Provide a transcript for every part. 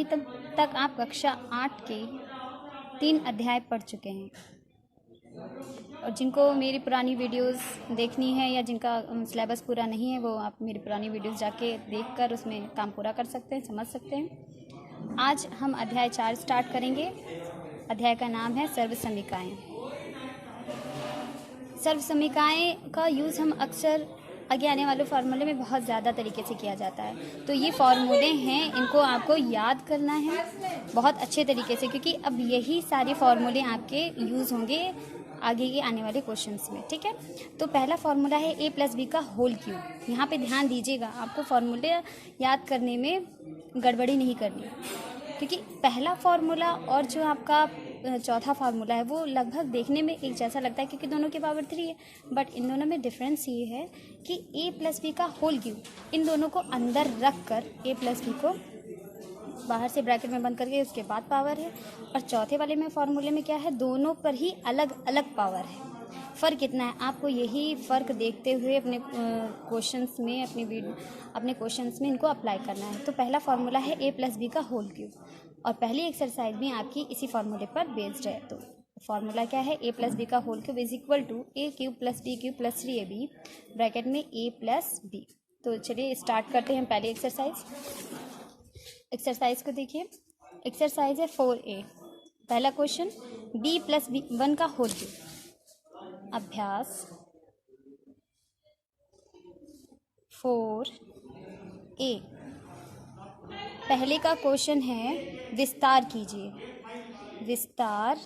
तक आप कक्षा 8 के 3 अध्याय पढ़ चुके हैं। और जिनको मेरी पुरानी वीडियोस देखनी है या जिनका सिलेबस पूरा नहीं है, वो आप मेरी पुरानी वीडियोस जाके देखकर उसमें काम पूरा कर सकते हैं, समझ सकते हैं। आज हम अध्याय 4 स्टार्ट करेंगे। अध्याय का नाम है सर्वसमीकाएँ। सर्वसमीकाएँ का यूज़ हम अक्सर आगे आने वाले फार्मूले में बहुत ज़्यादा तरीके से किया जाता है। तो ये फार्मूले हैं, इनको आपको याद करना है बहुत अच्छे तरीके से, क्योंकि अब यही सारे फार्मूले आपके यूज़ होंगे आगे के आने वाले क्वेश्चंस में। ठीक है, तो पहला फार्मूला है a + b का होल क्यूब। यहाँ पे ध्यान दीजिएगा, आपको फार्मूले याद करने में गड़बड़ी नहीं करनी, क्योंकि पहला फार्मूला और जो आपका चौथा फार्मूला है वो लगभग देखने में एक जैसा लगता है, क्योंकि दोनों की पावर 3 है। बट इन दोनों में डिफरेंस ये है कि a + b का होल क्यूब, इन दोनों को अंदर रख कर a + b को बाहर से ब्रैकेट में बंद करके उसके बाद पावर है। और चौथे वाले में फार्मूले में क्या है, दोनों पर ही अलग अलग पावर है। फ़र्क कितना है, आपको यही फ़र्क देखते हुए अपने क्वेश्चंस में अपने क्वेश्चंस में इनको अप्लाई करना है। तो पहला फार्मूला है a + b का होल क्यूब, और पहली एक्सरसाइज भी आपकी इसी फार्मूले पर बेस्ड है। तो फार्मूला क्या है, a + b का whole cube = a³ + b³ + 3ab bracket में a + b। तो चलिए स्टार्ट करते हैं पहली एक्सरसाइज को। देखिए, एक्सरसाइज है 4a। पहला क्वेश्चन, b + b1 का होल क्यूब। अभ्यास 4a। पहले का क्वेश्चन है विस्तार कीजिए। विस्तार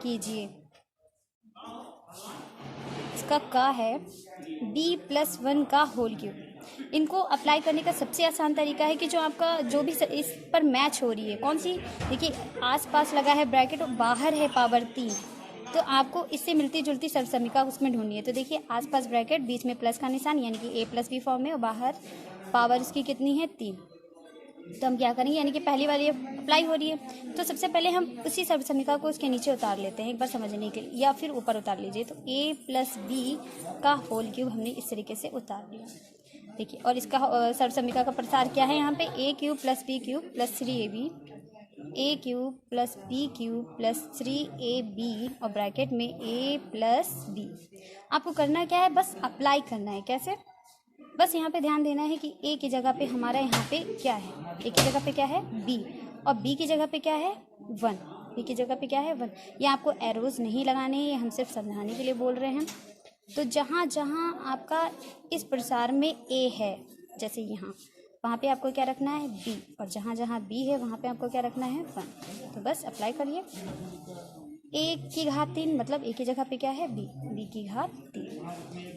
कीजिए, इसका का है b + 1 का होल क्यूब। इनको अप्लाई करने का सबसे आसान तरीका है कि जो भी इस पर मैच हो रही है, कौन सी, देखिए आसपास लगा है ब्रैकेट और बाहर है पावर 3, तो आपको इससे मिलती जुलती सर्वसमीका उसमें ढूंढनी है। तो देखिए आसपास ब्रैकेट, बीच में प्लस का निशान, यानी कि a + b फॉर्म में, और बाहर पावर उसकी कितनी है, 3। तो हम क्या करेंगे, यानी कि पहली वाली अप्लाई हो रही है, तो सबसे पहले हम उसी सर्वसमीका को उसके नीचे उतार लेते हैं एक बार समझने के लिए, या फिर ऊपर उतार लीजिए। तो a + b का होल क्यूब हमने इस तरीके से उतार लिया। देखिए, और इसका सर्वसमीका का प्रसार क्या है, यहाँ पे a³ + b³ + 3ab, a³ + b³ + 3ab और ब्रैकेट में a + b। आपको करना क्या है, बस अप्लाई करना है। कैसे, बस यहाँ पे ध्यान देना है कि a की जगह पे हमारा यहाँ पे क्या है, a की जगह पे क्या है, b, और b की जगह पे क्या है, 1। b की जगह पे क्या है, 1। ये आपको एरोज नहीं लगाने हैं, ये हम सिर्फ समझाने के लिए बोल रहे हैं। तो जहाँ जहाँ आपका इस प्रसार में a है, जैसे यहाँ, वहाँ पे आपको क्या रखना है, b, और जहाँ जहाँ b है वहाँ पे आपको क्या रखना है, 1। तो बस अप्लाई करिए। a³ मतलब a की जगह पे क्या है, b, b³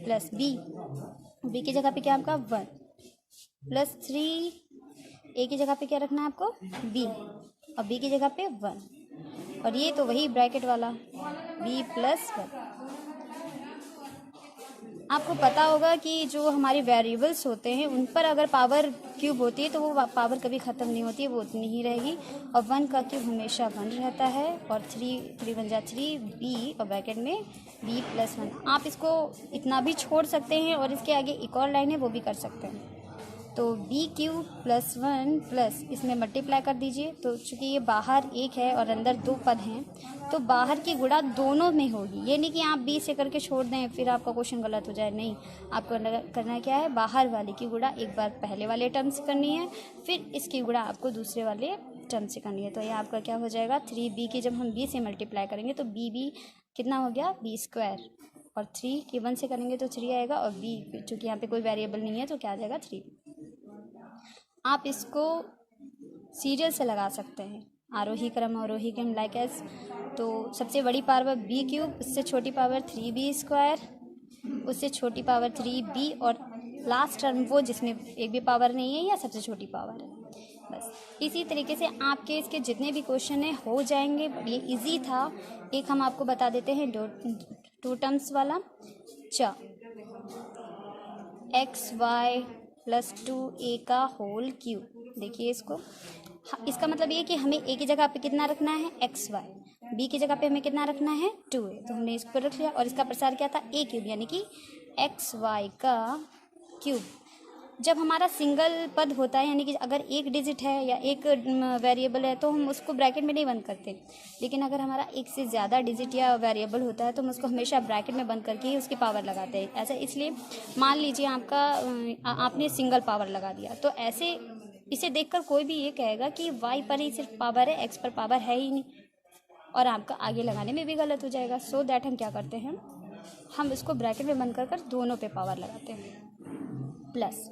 प्लस b की जगह पे क्या आपका 1 प्लस 3, a की जगह पे क्या रखना है आपको, b, और b की जगह पे 1, और ये तो वही ब्रैकेट वाला b + 1। आपको पता होगा कि जो हमारे वेरिएबल्स होते हैं उन पर अगर पावर क्यूब होती है तो वो पावर कभी ख़त्म नहीं होती है, वो उतनी ही रहेगी। और 1 का क्यूब हमेशा 1 रहता है, और 3 × 1 = 3, b और ब्रैकेट में b + 1। आप इसको इतना भी छोड़ सकते हैं और इसके आगे एक और लाइन है वो भी कर सकते हैं। तो b³ + 1 प्लस इसमें मल्टीप्लाई कर दीजिए। तो चूँकि ये बाहर 1 है और अंदर 2 पद हैं, तो बाहर की गुणा दोनों में होगी। ये नहीं कि आप b से करके छोड़ दें फिर आपका क्वेश्चन गलत हो जाए, नहीं। आपको करना क्या है, बाहर वाले की गुणा एक बार पहले वाले टर्म से करनी है, फिर इसकी गुणा आपको दूसरे वाले टर्म से करनी है। तो ये आपका क्या हो जाएगा, 3b की जब हम b से मल्टीप्लाई करेंगे तो b कितना हो गया, b², और 3 की 1 से करेंगे तो 3 आएगा, और b चूँकि यहाँ पे कोई वेरिएबल नहीं है तो क्या आ जाएगा, 3। आप इसको सीरियल से लगा सकते हैं, आरोही क्रम अवरोही क्रम, लाइक एस। तो सबसे बड़ी पावर b³, उससे छोटी पावर 3b², उससे छोटी पावर 3b, और लास्ट टर्म वो जिसमें एक भी पावर नहीं है या सबसे छोटी पावर है। बस इसी तरीके से आपके इसके जितने भी क्वेश्चन हैं हो जाएंगे। ये इजी था। एक हम आपको बता देते हैं 2 टर्म्स वाला, xy + 2a का होल क्यूब। देखिए इसको, इसका मतलब ये कि हमें a की जगह पे कितना रखना है, xy, b की जगह पे हमें कितना रखना है, 2a। तो हमने इसको रख लिया, और इसका प्रसार क्या था, a³ यानी कि xy का क्यूब। जब हमारा सिंगल पद होता है, यानी कि अगर एक डिजिट है या एक वेरिएबल है तो हम उसको ब्रैकेट में नहीं बंद करते, लेकिन अगर हमारा एक से ज़्यादा डिजिट या वेरिएबल होता है तो हम उसको हमेशा ब्रैकेट में बंद करके ही उसकी पावर लगाते हैं। ऐसा इसलिए, मान लीजिए आपने सिंगल पावर लगा दिया, तो ऐसे इसे देखकर कोई भी ये कहेगा कि वाई पर ही सिर्फ पावर है, एक्स पर पावर है ही नहीं, और आपका आगे लगाने में भी गलत हो जाएगा। सो दैट हम क्या करते हैं, हम इसको ब्रैकेट में बंद कर दोनों पे पावर लगाते हैं। प्लस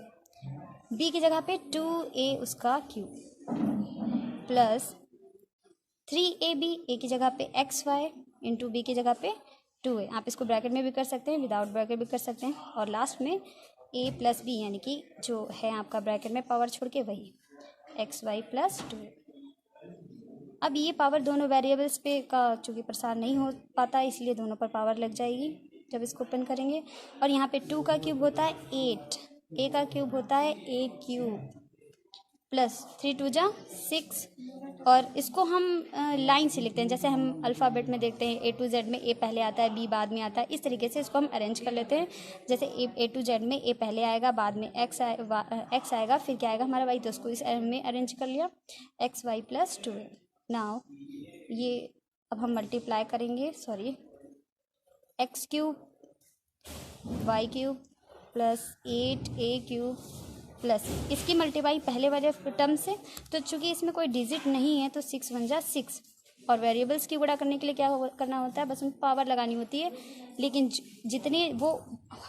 b की जगह पे 2a उसका क्यूब प्लस 3ab a की जगह पे xy इंटू b की जगह पे 2a। आप इसको ब्रैकेट में भी कर सकते हैं, विदाउट ब्रैकेट भी कर सकते हैं, और लास्ट में a प्लस b यानी कि जो है आपका ब्रैकेट में पावर छोड़ के वही xy प्लस 2a। अब ये पावर दोनों वेरिएबल्स पे का चूँकि प्रसार नहीं हो पाता, इसलिए दोनों पर पावर लग जाएगी जब इसको ओपन करेंगे। और यहाँ पे 2 का क्यूब होता है 8, a का क्यूब होता है a क्यूब प्लस 3 2 जा 6, और इसको हम लाइन से लिखते हैं, जैसे हम अल्फ़ाबेट में देखते हैं A to Z में A पहले आता है, B बाद में आता है, इस तरीके से इसको हम अरेंज कर लेते हैं। जैसे A to Z में A पहले आएगा, बाद में X आएगा, फिर क्या आएगा हमारा Y, तो उसको इस में अरेंज कर लिया XY प्लस 2A। नाउ ये अब हम मल्टीप्लाई करेंगे, sorry, x cube y cube plus 8a cube plus इसकी मल्टीप्लाई पहले वाले टर्म से, तो चूंकि इसमें कोई डिजिट नहीं है तो 6 1 जा 6, और वेरिएबल्स की गुणा करने के लिए क्या करना होता है, बस उनको पावर लगानी होती है, लेकिन जितने वो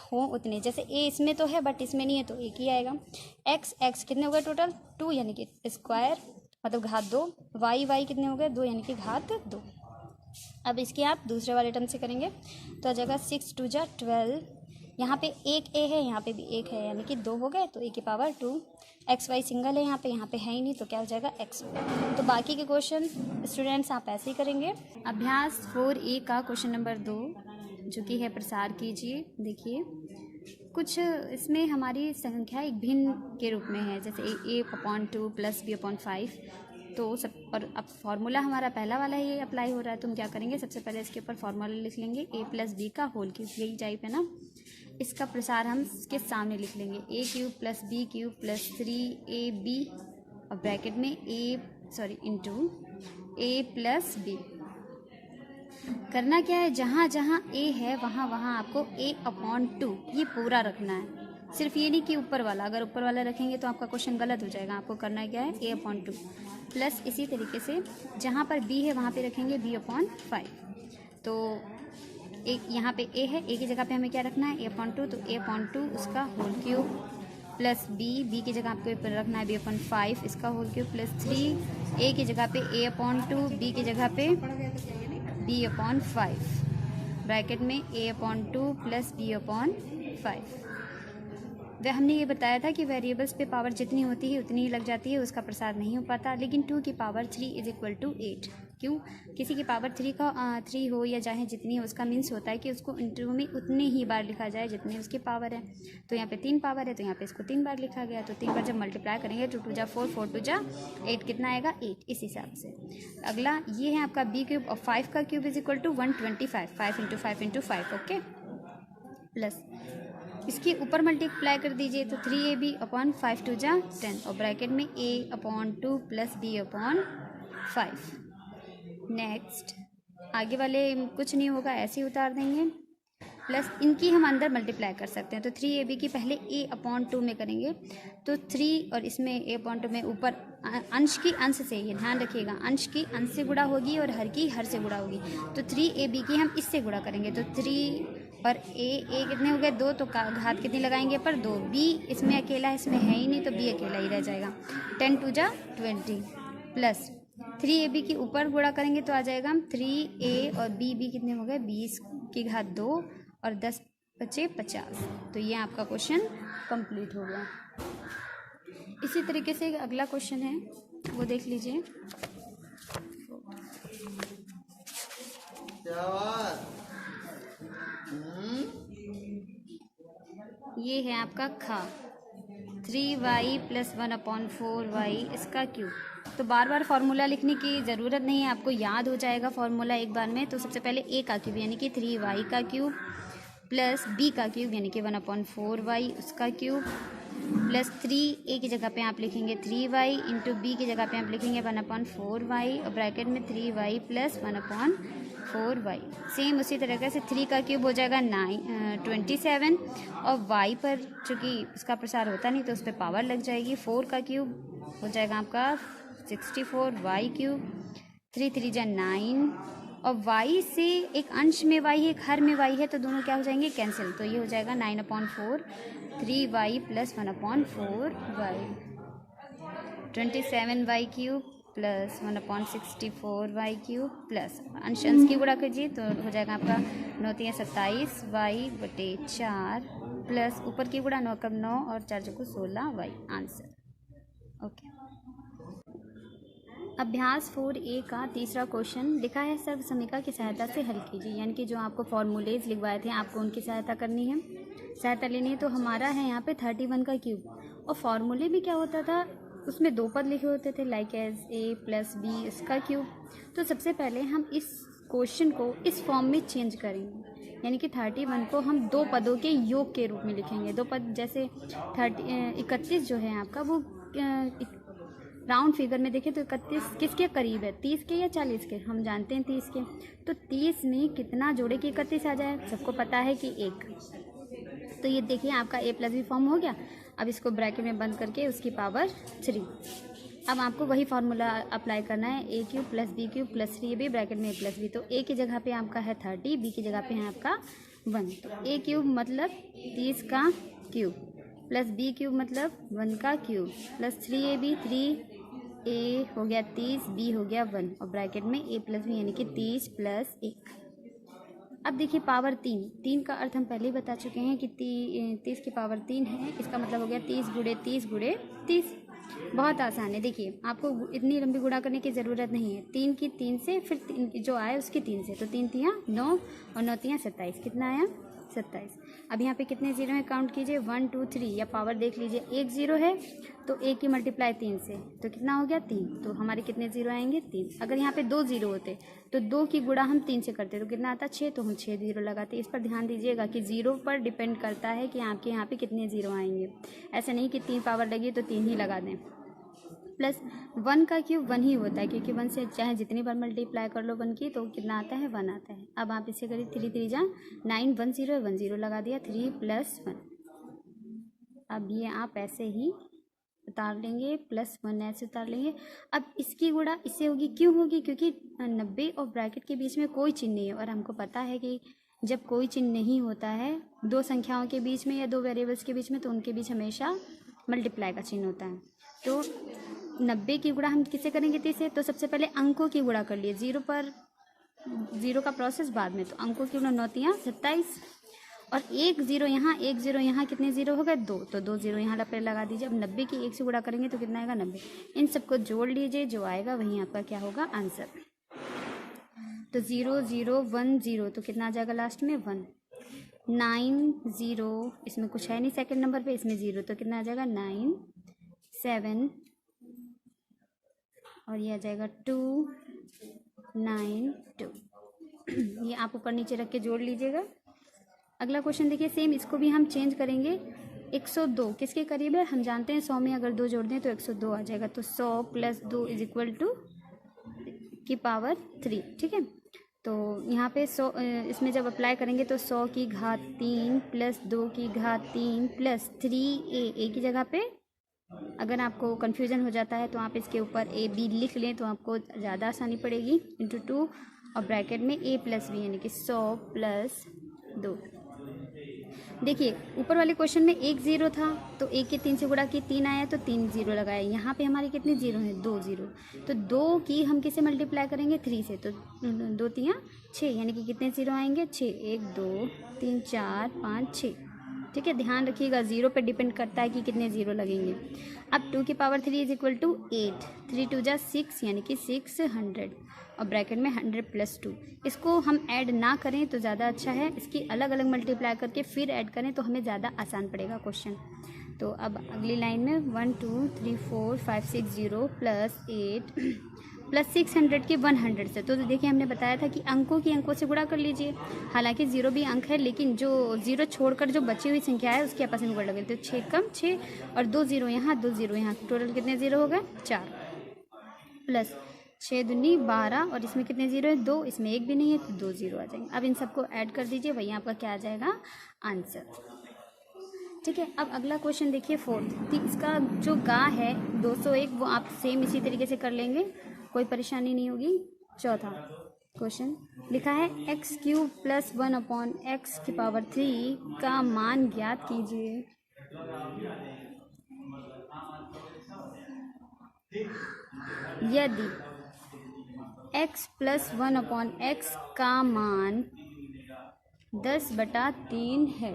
हो उतने, जैसे a इसमें तो है बट इसमें नहीं है तो एक ही आएगा। x कितने हो गए टोटल 2 यानी कि स्क्वायर मतलब घात 2, y कितने हो गए 2 यानी कि घात 2। अब इसकी आप दूसरे वाले टर्म से करेंगे तो आ जाएगा 6 2 जा 12, यहाँ पे एक a है, यहाँ पे भी एक है, यानी कि 2 हो गए तो a की पावर 2। xy सिंगल है यहाँ पे है ही नहीं, तो क्या हो जाएगा x। तो बाकी के क्वेश्चन स्टूडेंट्स आप ऐसे ही करेंगे। अभ्यास 4a का क्वेश्चन नंबर 2 जो कि है प्रसार कीजिए। देखिए कुछ इसमें हमारी संख्या एक भिन्न के रूप में है, जैसे a/2 प्लस b/5, तो सब, और अब फार्मूला हमारा पहला वाला ये अप्लाई हो रहा है, तो हम क्या करेंगे, सबसे पहले इसके ऊपर फार्मूला लिख लेंगे a प्लस बी का होल क्यूब, यही टाइप है ना। इसका प्रसार हम इसके सामने लिख लेंगे a cube plus b cube plus 3ab और ब्रैकेट में इंटू a प्लस b। करना क्या है, जहाँ जहाँ a है वहाँ वहाँ आपको a/2 ये पूरा रखना है, सिर्फ ये नहीं कि ऊपर वाला, अगर ऊपर वाला रखेंगे तो आपका क्वेश्चन गलत हो जाएगा। आपको करना क्या है a/2 प्लस इसी तरीके से जहाँ पर b है वहाँ पे रखेंगे b/5। तो एक यहाँ पे a है, a की जगह पे हमें क्या रखना है a/2, तो a/2 उसका होल क्यूब प्लस b की जगह आपको रखना है b/5 इसका होल क्यूब प्लस 3 a की जगह पे a/2 b की जगह पे b/5 ब्रैकेट में a/2 प्लस b/5। वह हमने ये बताया था कि वेरिएबल्स पे पावर जितनी होती है उतनी ही लग जाती है, उसका प्रसार नहीं हो पाता। लेकिन 2 की पावर 3 इज इक्वल टू 8, क्यों, किसी की पावर 3 हो या चाहे जितनी हो, उसका मीन्स होता है कि उसको इंटरव्यू में उतने ही बार लिखा जाए जितनी उसकी पावर है। तो यहाँ पे 3 पावर है तो यहाँ पे इसको 3 बार लिखा गया, तो 3 बार जब मल्टीप्लाई करेंगे 2 2 जा 4 4 2 जा 8, कितना आएगा 8, इस हिसाब से। अगला ये है आपका b क्यूब और 5 का cube is equal to 125, 5 into 5 into 5, okay. Plus इसके ऊपर मल्टीप्लाई कर दीजिए तो 3ab/5 2 जा 10 और ब्रैकेट में a/2 प्लस b/5। नेक्स्ट आगे वाले कुछ नहीं होगा, ऐसे ही उतार देंगे। प्लस इनकी हम अंदर मल्टीप्लाई कर सकते हैं, तो 3ab की पहले a/2 में करेंगे तो 3 और इसमें a/2 में ऊपर अंश की अंश से, ये ध्यान रखिएगा, अंश की अंश से गुणा होगी और हर की हर से गुणा होगी। तो 3ab की हम इससे गुणा करेंगे तो 3 पर a कितने हो गए 2, तो घात कितनी लगाएंगे पर 2। b इसमें अकेला है, इसमें है ही नहीं तो b अकेला ही रह जाएगा। 10 2 जा 20 प्लस 3ab की ऊपर गुणा करेंगे तो आ जाएगा 3a और b कितने हो गए 20 की घात 2 और 10 बचे 50। तो ये आपका क्वेश्चन कंप्लीट हो गया। इसी तरीके से अगला क्वेश्चन है वो देख लीजिए। ये है आपका खा 3y प्लस 1/4y इसका क्यूब। तो बार बार फार्मूला लिखने की ज़रूरत नहीं है, आपको याद हो जाएगा फार्मूला एक बार में। तो सबसे पहले a का क्यूब यानी कि 3y का क्यूब प्लस b का क्यूब यानी कि 1/4y उसका क्यूब प्लस 3a की जगह पे आप लिखेंगे 3y इंटू बी की जगह पे आप लिखेंगे 1/4y और ब्रैकेट में 3y प्लस 1/4y। सेम उसी तरीके से 3 का क्यूब हो जाएगा 27 और y पर चूँकि इसका प्रसार होता नहीं तो उस पर पावर लग जाएगी। 4 का क्यूब हो जाएगा आपका 64 y क्यूब, 3 3 जा 9 और y से एक अंश में y है एक हर में y है तो दोनों क्या हो जाएंगे कैंसिल, तो ये हो जाएगा 9/4 3y plus 1/4y 27y cube plus 1/64y cube plus अंश अंश की गुणा कीजिए तो हो जाएगा आपका 9 3 27 y/4 प्लस ऊपर की गुणा 9 कम 9 और 4 को 16y आंसर। ओके, अभ्यास 4A का तीसरा क्वेश्चन लिखा है सर्व समीकरण की सहायता से हल कीजिए, यानी कि जो आपको फॉर्मूलेज लिखवाए थे आपको उनकी सहायता करनी है, सहायता लेनी है। तो हमारा है यहाँ पे 31 का क्यूब और फॉर्मूले में क्या होता था उसमें दो पद लिखे होते थे like as a plus B इसका क्यूब। तो सबसे पहले हम इस क्वेश्चन को इस फॉर्म में चेंज करेंगे, यानी कि 31 को हम दो पदों के योग के रूप में लिखेंगे। दो पद जैसे 31 जो है आपका वो राउंड फिगर में देखें तो 31 किसके करीब है, 30 के या 40 के, हम जानते हैं 30 के। तो 30 में कितना जोड़े कि 31 आ जाए, सबको पता है कि 1। तो ये देखिए आपका a प्लस बी फॉर्म हो गया। अब इसको ब्रैकेट में बंद करके उसकी पावर 3। अब आपको वही फार्मूला अप्लाई करना है, a cube plus B cube plus 3ab bracket में a प्लस बी। तो a की जगह पे आपका है 30, b की जगह पे है आपका 1। तो a क्यूब मतलब 30 का क्यूब प्लस b क्यूब मतलब 1 का क्यूब प्लस 3ab 3a हो गया 30, b हो गया 1 और ब्रैकेट में a प्लस बी यानी कि 30 प्लस 1। अब देखिए पावर 3 का अर्थ हम पहले ही बता चुके हैं कि 30 की पावर 3 है, इसका मतलब हो गया 30 गुणे 30 गुणे 30। बहुत आसान है, देखिए आपको इतनी लंबी गुणा करने की ज़रूरत नहीं है। 3 की 3 से फिर 3 की जो आए उसकी 3 से, तो 3 तियाँ 9 और 9 तियाँ 27, कितना आया 27। अब यहाँ पे कितने जीरो हैं काउंट कीजिए 1 2 3 या पावर देख लीजिए, एक जीरो है तो एक की मल्टीप्लाई 3 से तो कितना हो गया 3, तो हमारे कितने जीरो आएंगे 3। अगर यहाँ पे 2 जीरो होते तो 2 की गुणा हम 3 से करते तो कितना आता 6, तो हम 6 जीरो लगाते। इस पर ध्यान दीजिएगा कि जीरो पर डिपेंड करता है कि आपके यहाँ पे कितने जीरो आएंगे, ऐसा नहीं कि 3 पावर लगी तो 3 ही लगा दें। प्लस 1 का क्यूब 1 ही होता है क्योंकि 1 से चाहे जितनी बार मल्टीप्लाई कर लो 1 की तो कितना आता है 1 आता है। अब आप इसे करिए 3 3 जा 9 1 0 1 0 लगा दिया 3 प्लस 1। अब ये आप ऐसे ही उतार लेंगे प्लस 1 ऐसे उतार लेंगे। अब इसकी गुणा इससे होगी, क्यों होगी, क्योंकि 90 और ब्रैकेट के बीच में कोई चिन्ह नहीं है और हमको पता है कि जब कोई चिन्ह नहीं होता है दो संख्याओं के बीच में या दो वेरिएबल्स के बीच में तो उनके बीच हमेशा मल्टीप्लाई का चिन्ह होता है। तो 90 की गुणा हम किससे करेंगे 30 से, तो सबसे पहले अंकों की गुणा कर लिए, जीरो का प्रोसेस बाद में। तो अंकों की गुणा 9 तियाँ 27 और एक जीरो यहाँ कितने जीरो हो गए 2, तो 2 जीरो यहाँ पे लगा दीजिए। अब 90 की 1 से गुणा करेंगे तो कितना आएगा 90। इन सबको जोड़ लीजिए, जो आएगा वही आपका क्या होगा आंसर। तो 0 0 1 0 तो कितना आ जाएगा लास्ट में 1। 9 0 इसमें कुछ है नहीं सेकंड नंबर पे, इसमें 0 तो कितना आ जाएगा 9 7 और ये आ जाएगा 2 9 2। ये आप ऊपर नीचे रख के जोड़ लीजिएगा। अगला क्वेश्चन देखिए, सेम इसको भी हम चेंज करेंगे। 102 किसके करीब है, हम जानते हैं 100 में अगर 2 जोड़ दें तो 102 आ जाएगा। तो 100 प्लस 2 इज इक्वल टू की पावर 3, ठीक है। तो यहाँ पे 100 इसमें जब अप्लाई करेंगे तो 100 की घात 3 प्लस 2 की घात 3 प्लस 3a की जगह पे अगर आपको कन्फ्यूज़न हो जाता है तो आप इसके ऊपर ए बी लिख लें तो आपको ज़्यादा आसानी पड़ेगी। इंटू 2 और ब्रैकेट में a प्लस बी यानी कि 100 प्लस 2। देखिए ऊपर वाले क्वेश्चन में 1 0 था तो 1 के 3 से गुणा की 3 आया तो 3 0 लगाया। यहाँ पे हमारे कितने जीरो हैं 2 0, तो 2 की हम किसे मल्टीप्लाई करेंगे 3 से, तो 2 तियाँ 6 यानी कि कितने जीरो आएंगे 6। 1 2 3 4 5 6, ठीक है। ध्यान रखिएगा जीरो पे डिपेंड करता है कि कितने जीरो लगेंगे। अब 2 की पावर 3 इज इक्वल टू 8, 3 2 जा 6 यानी कि 600 और ब्रैकेट में 100 प्लस 2। इसको हम ऐड ना करें तो ज़्यादा अच्छा है, इसकी अलग अलग मल्टीप्लाई करके फिर ऐड करें तो हमें ज़्यादा आसान पड़ेगा क्वेश्चन। तो अब अगली लाइन में 1 2 3 4 5 6 0 प्लस 8 प्लस 600 के 100 से। तो देखिए हमने बताया था कि अंकों की अंकों से गुणा कर लीजिए। हालांकि 0 भी अंक है, लेकिन जो 0 छोड़कर जो बची हुई संख्या है उसके आपस में गुणा लगे। तो 6 कम 6 और 2 0 यहाँ 2 0 यहाँ, टोटल कितने 0 हो गए 4, प्लस 6 दूनी 12 और इसमें कितने 0 है 2, इसमें एक भी नहीं है तो 2 0 आ जाएंगे। अब इन सबको ऐड कर दीजिए, वही आपका क्या आ जाएगा आंसर। ठीक है, अब अगला क्वेश्चन देखिए 4th। इसका जो गा है 201 वो आप सेम इसी तरीके से कर लेंगे, कोई परेशानी नहीं होगी। चौथा क्वेश्चन लिखा है x³ + 1/x³ का मान ज्ञात कीजिए। यदि x + 1/x का मान 10/3 है।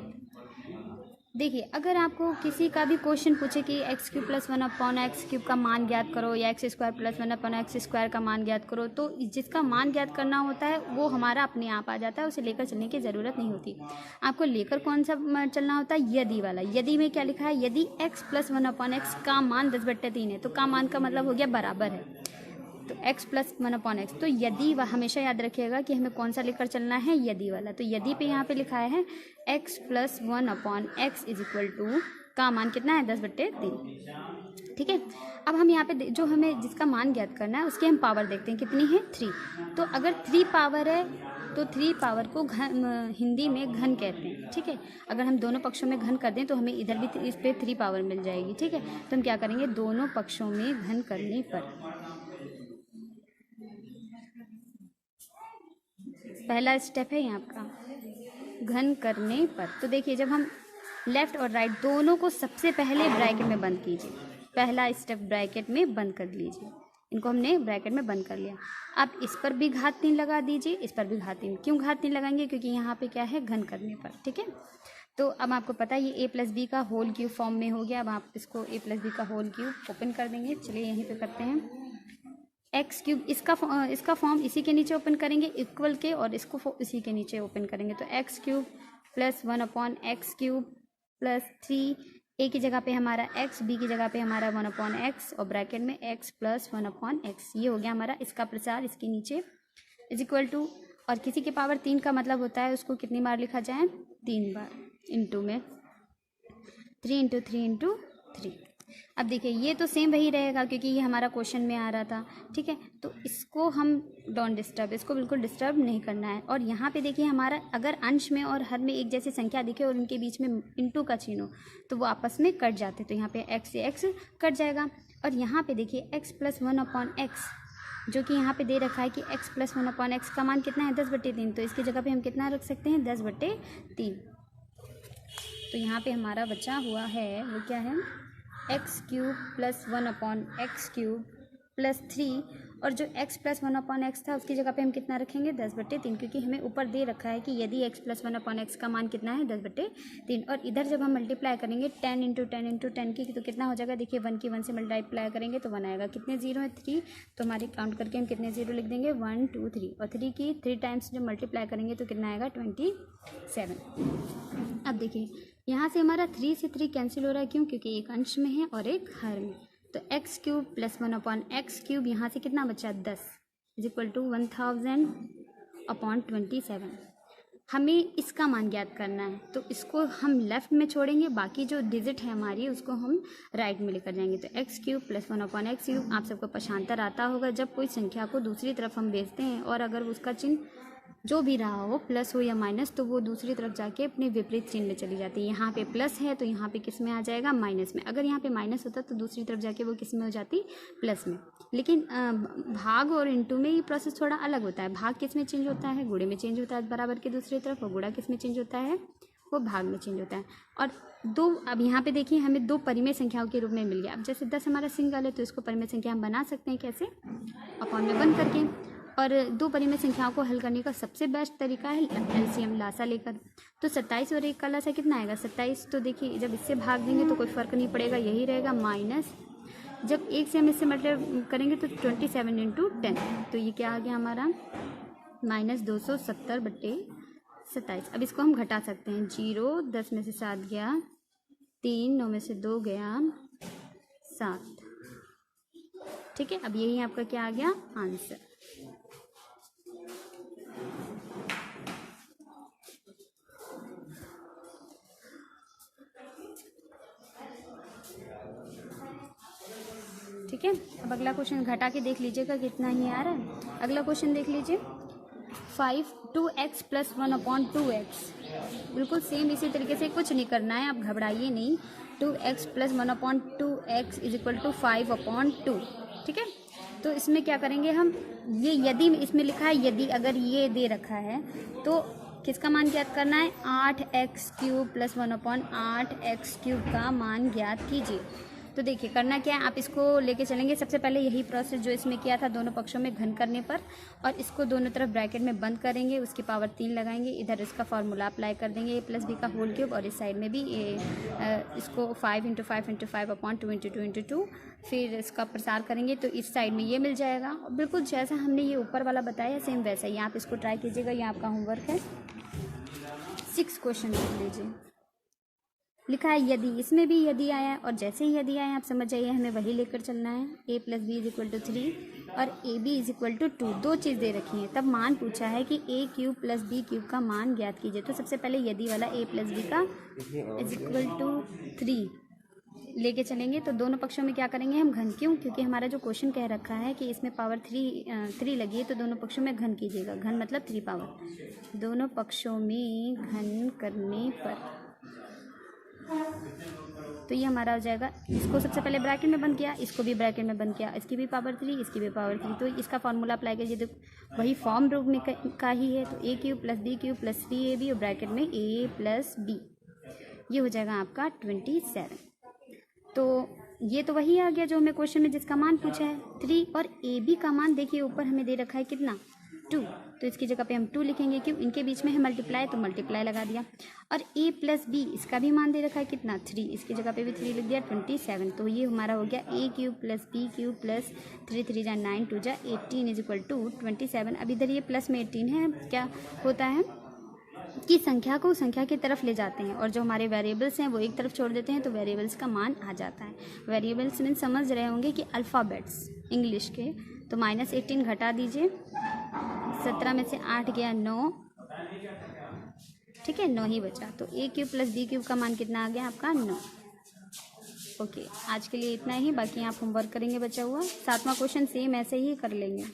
देखिए अगर आपको किसी का भी क्वेश्चन पूछे कि x³ + 1/x³ का मान ज्ञात करो या x² + 1/x² का मान ज्ञात करो, तो जिसका मान ज्ञात करना होता है वो हमारा अपने आप आ जाता है, उसे लेकर चलने की ज़रूरत नहीं होती। आपको लेकर कौन सा चलना होता है, यदि वाला। यदि में क्या लिखा है, यदि x + 1/x का मान 10/3 है, तो का मान का मतलब हो गया बराबर है, तो x + 1/x। तो यदि वह हमेशा याद रखिएगा कि हमें कौन सा लेकर चलना है, यदि वाला। तो यदि पे यहाँ पे लिखा है x + 1/x = का मान कितना है 10/3। ठीक है, अब हम यहाँ पे जो हमें जिसका मान ज्ञात करना है उसकी हम पावर देखते हैं कितनी है 3। तो अगर 3 पावर है तो 3 पावर को हिंदी में घन कहते हैं। ठीक है, अगर हम दोनों पक्षों में घन कर दें तो हमें इधर भी इस पे 3 पावर मिल जाएगी। ठीक है, तो हम क्या करेंगे, दोनों पक्षों में घन करने पर पहला स्टेप है यहाँ आपका घन करने पर। तो देखिए जब हम लेफ्ट और राइट दोनों को सबसे पहले ब्रैकेट में बंद कीजिए, पहला स्टेप ब्रैकेट में बंद कर लीजिए, इनको हमने ब्रैकेट में बंद कर लिया। अब इस पर भी घात 3 लगा दीजिए, इस पर भी घात 3। क्यों घात 3 लगाएंगे, क्योंकि यहाँ पे क्या है घन करने पर। ठीक है, तो अब आपको पता है ये a+b का होल क्यूब फॉर्म में हो गया। अब आप इसको a+b का होल क्यूब ओपन कर देंगे। चलिए यहीं पे करते हैं x³ इसका फॉर्म इसी के नीचे ओपन करेंगे इक्वल के, और इसको इसी के नीचे ओपन करेंगे। तो x³ + 1/x³ + 3, a की जगह पे हमारा x, b की जगह पे हमारा 1/x और ब्रैकेट में x + 1/x। ये हो गया हमारा इसका प्रसार इसके नीचे = और किसी के पावर 3 का मतलब होता है उसको कितनी बार लिखा जाए, 3 बार, इंटू में 3 × 3 × 3। अब देखिए ये तो सेम वही रहेगा क्योंकि ये हमारा क्वेश्चन में आ रहा था। ठीक है, तो इसको हम डोंट डिस्टर्ब, इसको बिल्कुल डिस्टर्ब नहीं करना है। और यहाँ पे देखिए हमारा अगर अंश में और हर में एक जैसी संख्या दिखे और उनके बीच में इंटू का चिन्ह हो तो वो आपस में कट जाते, तो यहाँ पे x से x कट जाएगा। और यहाँ पे देखिए x + 1/x जो कि यहाँ पे दे रखा है कि x + 1/x का मान कितना है 10/3, तो इसकी जगह पे हम कितना रख सकते हैं 10/3। तो यहाँ पे हमारा बचा हुआ है वो क्या है, x³ + 1/x³ + 3, और जो x + 1/x था उसकी जगह पे हम कितना रखेंगे 10/3, क्योंकि हमें ऊपर दे रखा है कि यदि x + 1/x का मान कितना है 10/3। और इधर जब हम मल्टीप्लाई करेंगे 10 × 10 × 10 की, तो कितना हो जाएगा, देखिए 1 की 1 से मल्टीप्लाई करेंगे तो 1 आएगा। कितने 0 है 3, तो हमारे काउंट करके हम कितने 0 लिख देंगे 1 2 3, और 3 की 3 टाइम्स जब मल्टीप्लाई करेंगे तो कितना आएगा 27। अब देखिए यहाँ से हमारा 3 से 3 कैंसिल हो रहा है, क्यों, क्योंकि एक अंश में है और एक हर में। तो x³ + 1/x³ यहाँ से कितना बचा 10 = 1000/27। हमें इसका मान ज्ञात करना है, तो इसको हम लेफ्ट में छोड़ेंगे, बाकी जो डिजिट है हमारी उसको हम राइट में लेकर जाएंगे। तो x³ + 1/x³, आप सबको पक्षांतर आता होगा, जब कोई संख्या को दूसरी तरफ हम भेजते हैं और अगर उसका चिन्ह जो भी रहा हो प्लस हो या माइनस, तो वो दूसरी तरफ जाके अपने विपरीत चिन्ह में चली जाती है। यहाँ पे प्लस है तो यहाँ पे किस में आ जाएगा, माइनस में। अगर यहाँ पे माइनस होता तो दूसरी तरफ जाके वो किस में हो जाती, प्लस में। लेकिन भाग और इंटू में ये प्रोसेस थोड़ा अलग होता है। भाग किस में चेंज होता है, गुणे में चेंज होता है बराबर के दूसरी तरफ, और गुणा किस में चेंज होता है, वो भाग में चेंज होता है। और दो, अब यहाँ पे देखिए हमें 2 परिमेय संख्याओं के रूप में मिल गया। अब जैसे 10 हमारा सिंगल है तो इसको परिमेय संख्या हम बना सकते हैं, कैसे, अपॉन में बंद करके। और 2 परिमेय संख्याओं को हल करने का सबसे बेस्ट तरीका है एलसीएम, लासा लेकर। तो 27 और 1 का लासा कितना आएगा 27, तो देखिए जब इससे भाग देंगे तो कोई फ़र्क नहीं पड़ेगा, यही रहेगा माइनस, जब 1 से हम इससे मल्टीप्लाई करेंगे तो 27 × 10, तो ये क्या आ गया हमारा -270/27। अब इसको हम घटा सकते हैं, 0 10 में से 7 गया, 3 9 में से 2 गया 7। ठीक है, अब यही आपका क्या आ गया आंसर। ठीक है, अब अगला क्वेश्चन घटा के देख लीजिएगा कितना ही आ रहा है। अगला क्वेश्चन देख लीजिए, 2x + 1/2x, बिल्कुल सेम इसी तरीके से, कुछ नहीं करना है, आप घबराइए नहीं। 2x + 1/2x = 5/2। ठीक है, तो इसमें क्या करेंगे हम, ये यदि इसमें लिखा है यदि, अगर ये दे रखा है तो किसका मान ज्ञात करना है, 8x³ + 1/8x³ का मान ज्ञात कीजिए। तो देखिए करना क्या है, आप इसको लेके चलेंगे। सबसे पहले यही प्रोसेस जो इसमें किया था, दोनों पक्षों में घन करने पर, और इसको दोनों तरफ ब्रैकेट में बंद करेंगे, उसकी पावर 3 लगाएंगे, इधर इसका फार्मूला अप्लाई कर देंगे a+b का होल क्यूब, और इस साइड में भी इसको 5 × 5 × 5/2 × 2 × 2, फिर इसका प्रसार करेंगे तो इस साइड में ये मिल जाएगा। बिल्कुल जैसा हमने ये ऊपर वाला बताया सेम वैसा ही आप इसको ट्राई कीजिएगा। ये आपका होमवर्क है। 6 क्वेश्चन देख लीजिए, लिखा है यदि, इसमें भी यदि आया है, और जैसे ही यदि आया आप समझ जाइए हमें वही लेकर चलना है। a + b = 3 और ab = 2, दो चीज़ दे रखी हैं। तब मान पूछा है कि a³ + b³ का मान ज्ञात कीजिए। तो सबसे पहले यदि वाला a + b का = 3 लेके चलेंगे, तो दोनों पक्षों में क्या करेंगे हम, घन। क्यों? क्योंकि हमारा जो क्वेश्चन कह रखा है कि इसमें पावर 3 लगी है, तो दोनों पक्षों में घन कीजिएगा। घन मतलब 3 पावर, दोनों पक्षों में घन करने पर तो ये हमारा हो जाएगा। इसको सबसे पहले ब्रैकेट में बंद किया, इसको भी ब्रैकेट में बंद किया, इसकी भी पावर 3, इसकी भी पावर 3, तो इसका फार्मूला अप्लाई कीजिए। तो वही फॉर्म रूप में का ही है, तो a³ + b³ + 3ab और ब्रैकेट में a + b, ये हो जाएगा आपका 27। तो ये तो वही आ गया जो हमें क्वेश्चन में जिसका मान पूछा है 3, और ए बी का मान देखिए ऊपर हमें दे रखा है कितना, 2, तो इसकी जगह पे हम 2 लिखेंगे। क्यों? इनके बीच में है मल्टीप्लाई, तो मल्टीप्लाई लगा दिया। और a + b, इसका भी मान दे रखा है कितना, 3, इसकी जगह पे भी 3 लिख दिया, 27। तो ये हमारा हो गया a³ + b³ + 3 3 × 9 2 × 18 = 27। अब इधर ये प्लस में 18 है, क्या होता है कि संख्या को संख्या की तरफ ले जाते हैं, और जो हमारे वेरिएबल्स हैं वो एक तरफ छोड़ देते हैं, तो वेरिएबल्स का मान आ जाता है। वेरिएबल्स मीन समझ रहे होंगे कि अल्फ़ाबेट्स इंग्लिश के। तो -18 घटा दीजिए, 17 में से 8 गया 9, ठीक है, 9 ही बचा। तो a³ + b³ का मान कितना आ गया आपका, 9। ओके, आज के लिए इतना ही, बाकी आप होमवर्क करेंगे बचा हुआ। 7वां क्वेश्चन सेम ऐसे ही कर लेंगे।